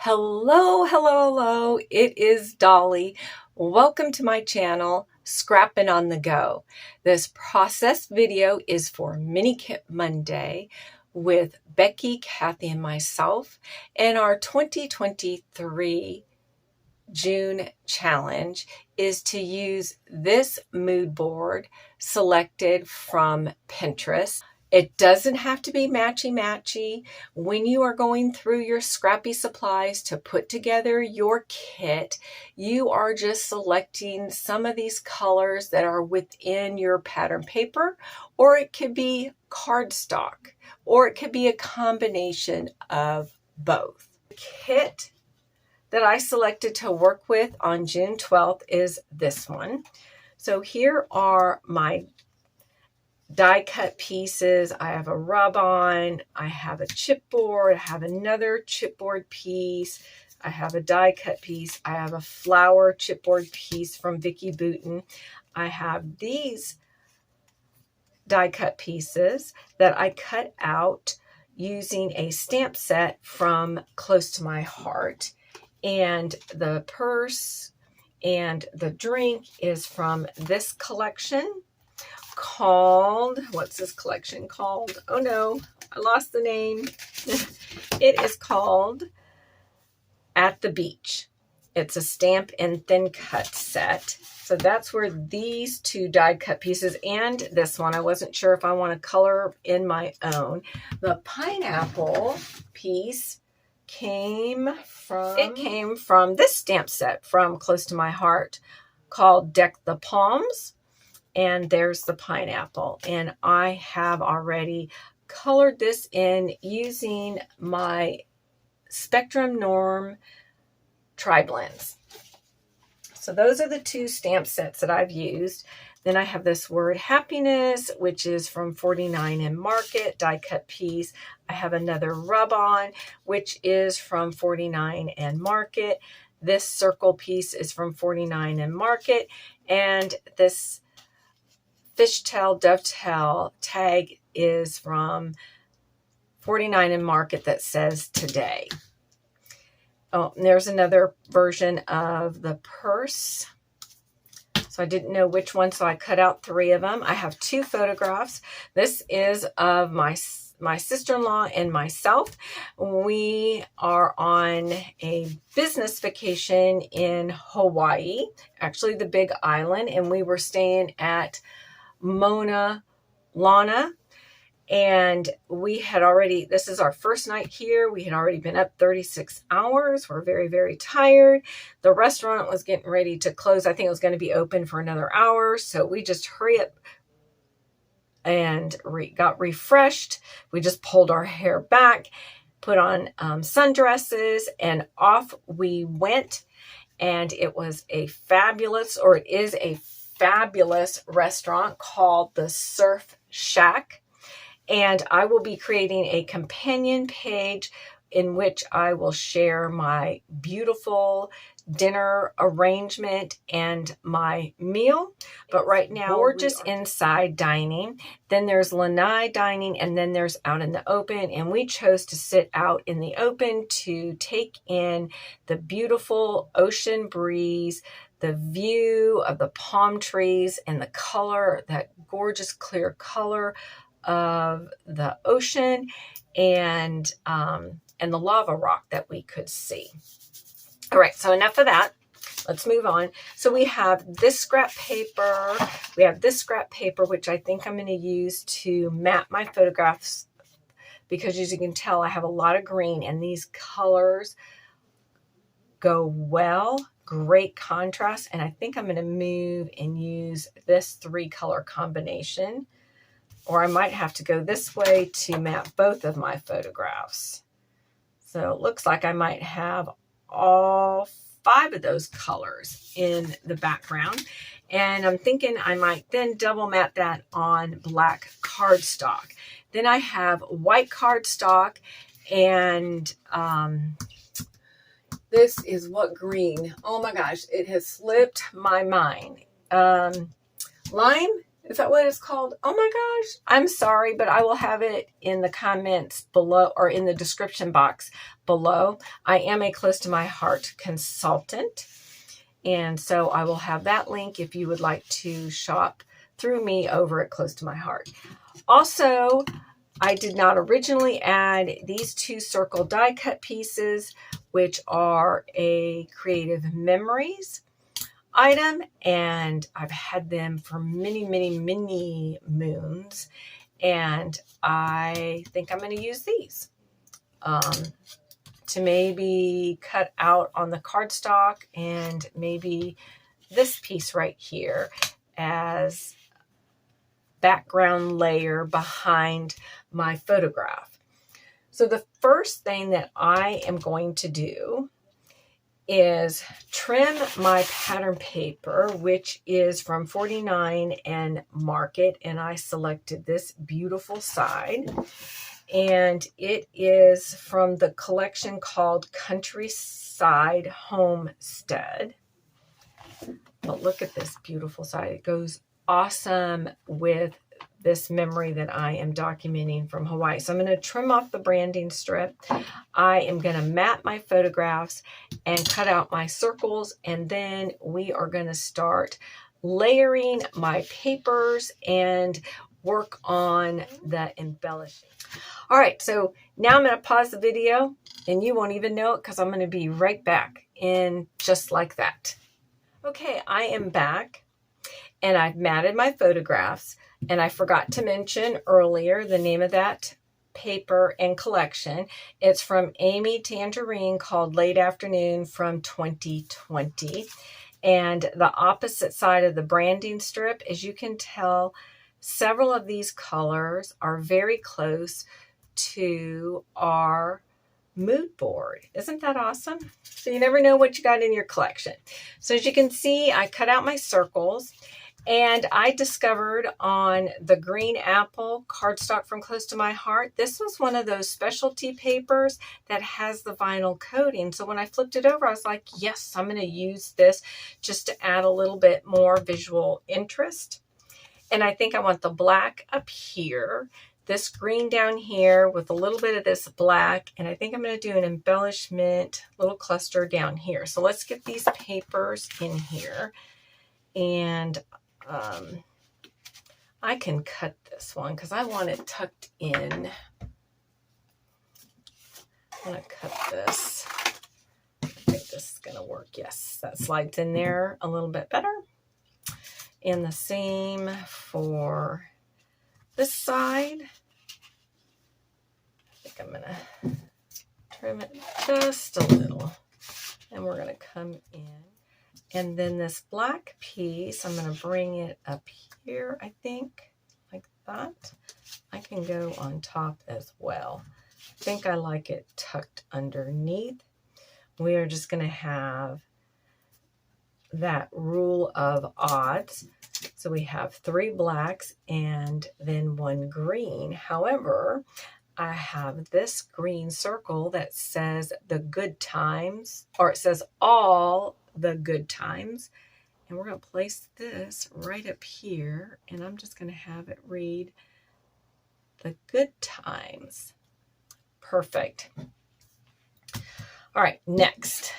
Hello, hello, hello. It is Dolly. Welcome to my channel, Scrappin' on the Go. This process video is for Mini Kit Monday with Becky, Kathy, and myself. And our 2023 June challenge is to use this mood board selected from Pinterest. It doesn't have to be matchy-matchy. When you are going through your scrappy supplies to put together your kit, you are just selecting some of these colors that are within your pattern paper, or it could be cardstock, or it could be a combination of both. The kit that I selected to work with on June 12th is this one. So here are my die cut pieces. I have a rub-on, I have a chipboard, I have another chipboard piece, I have a die cut piece, I have a flower chipboard piece from Becky. I have these die cut pieces that I cut out using a stamp set from Close to My Heart. And the purse and the drink is from this collection called, what's this collection called? Oh no, I lost the name. It is called At the Beach. It's a stamp and thin cut set. So that's where these two die cut pieces and this one, I wasn't sure if I want to color in my own. The pineapple piece came from this stamp set from Close to My Heart called Deck the Palms. And there's the pineapple. And I have already colored this in using my Spectrum Norm Tri-Blends. So those are the two stamp sets that I've used. Then I have this word happiness, which is from 49 and Market, die cut piece. I have another rub-on, which is from 49 and Market. This circle piece is from 49 and Market. And this fishtail dovetail tag is from 49 and Market that says today. Oh, and there's another version of the purse. So I didn't know which one, so I cut out 3 of them. I have 2 photographs. This is of my sister-in-law and myself. We are on a business vacation in Hawaii, actually the Big Island, and we were staying at Mauna Lana. And we had already, this is our first night here. We had already been up 36 hours. We're very, very tired. The restaurant was getting ready to close. I think it was going to be open for another hour. So we just hurry up and got refreshed. We just pulled our hair back, put on sundresses, and off we went. And it was a fabulous, or it is a fabulous restaurant called the Surf Shack. And I will be creating a companion page in which I will share my beautiful dinner arrangement and my meal. But right now, gorgeous inside dining. Then there's lanai dining, and then there's out in the open. And we chose to sit out in the open to take in the beautiful ocean breeze, the view of the palm trees, and the color, that gorgeous clear color of the ocean, and the lava rock that we could see. All right, so enough of that. Let's move on. So we have this scrap paper. We have this scrap paper, which I think I'm going to use to map my photographs, because as you can tell, I have a lot of green, and these colors go well. Great contrast. And I think I'm going to move and use this 3-color combination. Or I might have to go this way to map both of my photographs. So it looks like I might have all 5 of those colors in the background. And I'm thinking I might then double map that on black cardstock. Then I have white cardstock, and this is what green? Oh my gosh, it has slipped my mind. Lime Is that what it's called? Oh my gosh. I'm sorry, but I will have it in the comments below or in the description box below. I am a Close to My Heart consultant. And so I will have that link if you would like to shop through me over at Close to My Heart. Also, I did not originally add these 2 circle die cut pieces, which are a Creative Memories item, and I've had them for many, many, many moons, and I think I'm going to use these to maybe cut out on the cardstock, and maybe this piece right here as background layer behind my photograph. So the first thing that I am going to do is trim my pattern paper, which is from 49 and Market, and I selected this beautiful side, and it is from the collection called Countryside Homestead. But look at this beautiful side. It goes awesome with this memory that I am documenting from Hawaii. So I'm going to trim off the branding strip. I am going to mat my photographs and cut out my circles, and then we are going to start layering my papers and work on the embellishing. All right, so now I'm going to pause the video, and you won't even know it because I'm going to be right back in just like that. Okay, I am back, and I've matted my photographs, and I forgot to mention earlier the name of that paper and collection. It's from Amy Tangerine, called Late Afternoon, from 2020. And the opposite side of the branding strip, as you can tell, several of these colors are very close to our mood board. Isn't that awesome? So you never know what you got in your collection. So as you can see, I cut out my circles, and I discovered on the green apple cardstock from Close to My Heart, this was one of those specialty papers that has the vinyl coating. So when I flipped it over, I was like, yes, I'm going to use this just to add a little bit more visual interest. And I think I want the black up here, this green down here with a little bit of this black, and I think I'm going to do an embellishment little cluster down here. So let's get these papers in here, and I can cut this one because I want it tucked in. I'm going to cut this. I think this is going to work. Yes, that slides in there a little bit better. And the same for this side. I think I'm going to trim it just a little. And we're going to come in. And then this black piece, I'm going to bring it up here, I think, like that. I can go on top as well. I think I like it tucked underneath. We are just going to have that rule of odds. So we have 3 blacks and then 1 green. However, I have this green circle that says the good times, or it says all the good times. And we're going to place this right up here, and I'm just going to have it read the good times. Perfect. All right, next,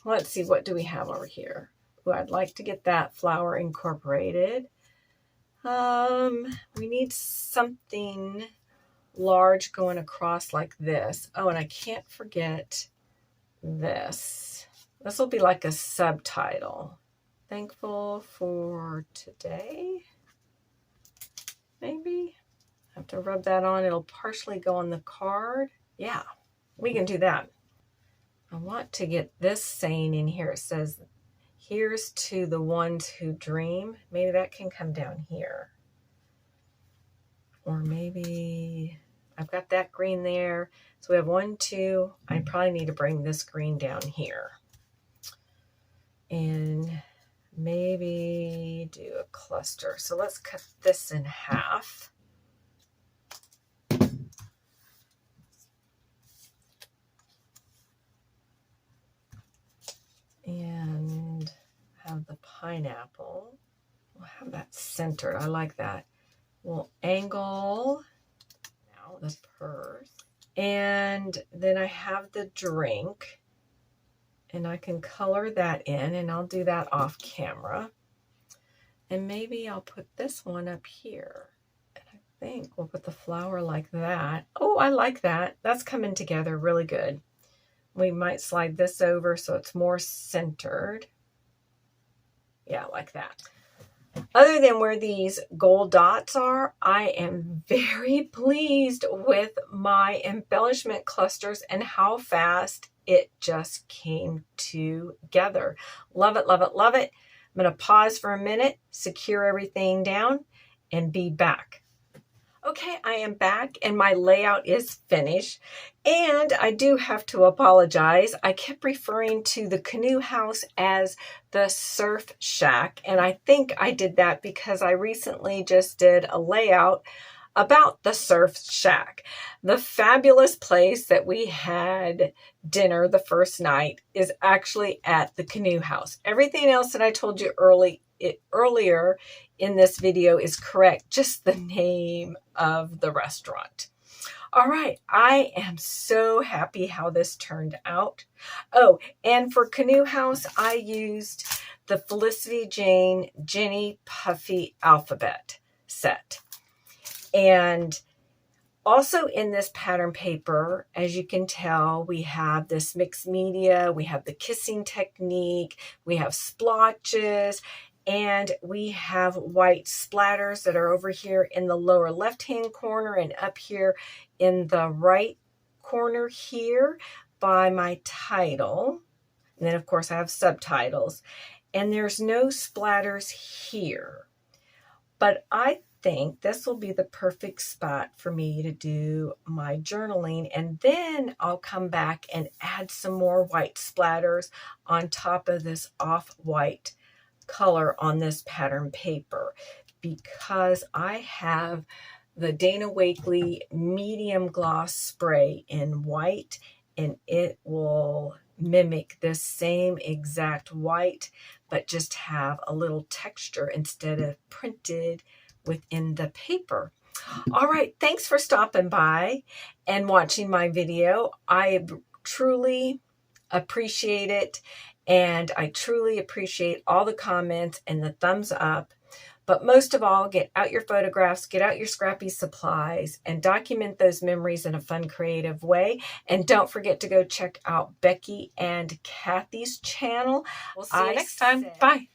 let's see, what do we have over here? Ooh, I'd like to get that flower incorporated. We need something large going across like this. Oh, and I can't forget this. This will be like a subtitle. Thankful for today. Maybe. I have to rub that on. It'll partially go on the card. Yeah, we can do that. I want to get this saying in here. It says, here's to the ones who dream. Maybe that can come down here. Or maybe I've got that green there. So we have 1, 2. I probably need to bring this green down here. And maybe do a cluster. So let's cut this in half. And have the pineapple. We'll have that centered. I like that. We'll angle now the purse. And then I have the drink. And I can color that in, and I'll do that off camera. And maybe I'll put this one up here. And I think we'll put the flower like that. Oh, I like that. That's coming together really good. We might slide this over so it's more centered. Yeah, like that. Other than where these gold dots are, I am very pleased with my embellishment clusters and how fast it just came together. Love it, love it, love it. I'm going to pause for a minute, secure everything down, and be back. Okay, I am back and my layout is finished. And I do have to apologize. I kept referring to the canoe house as the surf shack. And I think I did that because I recently just did a layout about the surf shack. The fabulous place that we had dinner the first night is actually at the canoe house. Everything else that I told you earlier in this video is correct, just the name of the restaurant. All right, I am so happy how this turned out. Oh, and for Canoe House, I used the Felicity Jane Jenny Puffy alphabet set. And also in this pattern paper, as you can tell, we have this mixed media, we have the kissing technique, we have splotches, and we have white splatters that are over here in the lower left-hand corner and up here in the right corner here by my title. And then, of course, I have subtitles. And there's no splatters here. But I think this will be the perfect spot for me to do my journaling, and then I'll come back and add some more white splatters on top of this off-white color on this pattern paper, because I have the Dana Wakley medium gloss spray in white, and it will mimic this same exact white, but just have a little texture instead of printed within the paper. All right, thanks for stopping by and watching my video. I truly appreciate it, and I truly appreciate all the comments and the thumbs up. But most of all, get out your photographs, get out your scrappy supplies, and document those memories in a fun, creative way. And don't forget to go check out Becky and Kathy's channel. We'll see you next time. Bye.